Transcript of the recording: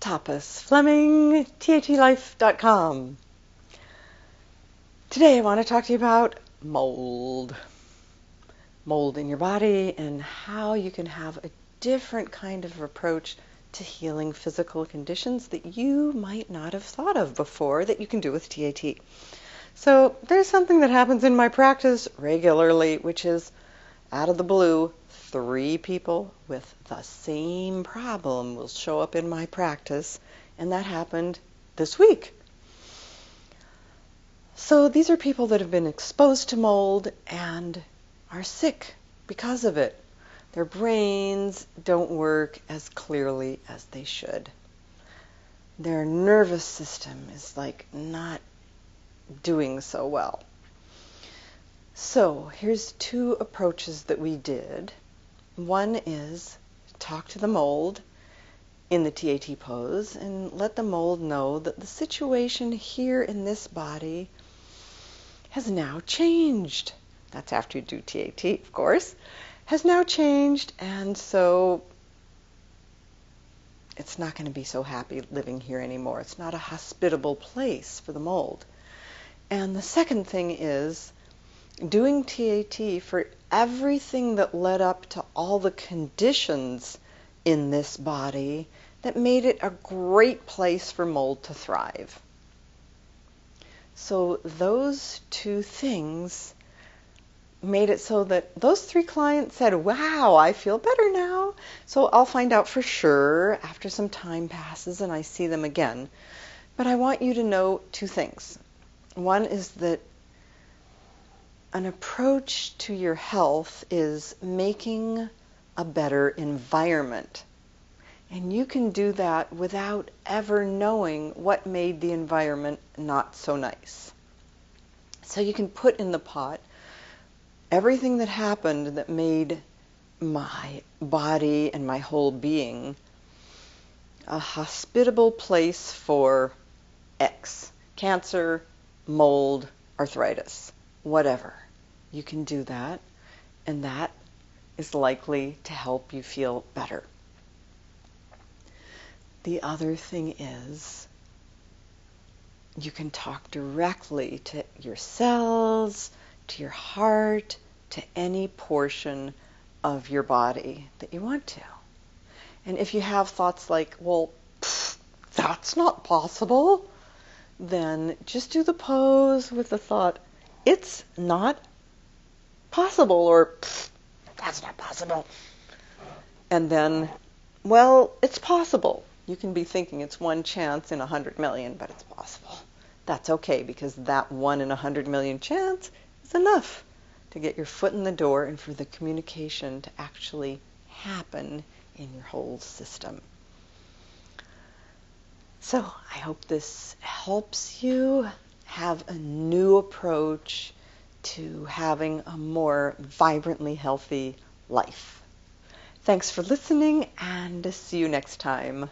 Tapas Fleming, TATlife.com. Today I want to talk to you about mold. Mold in your body and how you can have a different kind of approach to healing physical conditions that you might not have thought of before that you can do with TAT. So there's something that happens in my practice regularly, which is out of the blue, 3 people with the same problem will show up in my practice, and that happened this week. So these are people that have been exposed to mold and are sick because of it. Their brains don't work as clearly as they should. Their nervous system is not doing so well. So here's 2 approaches that we did. One is talk to the mold in the TAT pose and let the mold know that the situation here in this body has now changed. That's after you do TAT, of course. Has now changed, and so it's not going to be so happy living here anymore. It's not a hospitable place for the mold. And the second thing is doing TAT for everything that led up to all the conditions in this body that made it a great place for mold to thrive. So those 2 things made it so that those 3 clients said, wow, I feel better now. So I'll find out for sure after some time passes and I see them again. But I want you to know 2 things. One is that an approach to your health is making a better environment. And you can do that without ever knowing what made the environment not so nice. So you can put in the pot everything that happened that made my body and my whole being a hospitable place for X. Cancer, mold, arthritis, whatever. You can do that, and that is likely to help you feel better. The other thing is you can talk directly to your cells, to your heart, to any portion of your body that you want to. And if you have thoughts like, well, that's not possible, then just do the pose with the thought, it's not possible, or that's not possible. And then, well, it's possible. You can be thinking it's 1 chance in 100 million, but it's possible. That's okay, because that 1 in 100 million chance is enough to get your foot in the door and for the communication to actually happen in your whole system. So I hope this helps you have a new approach to having a more vibrantly healthy life. Thanks for listening, and see you next time.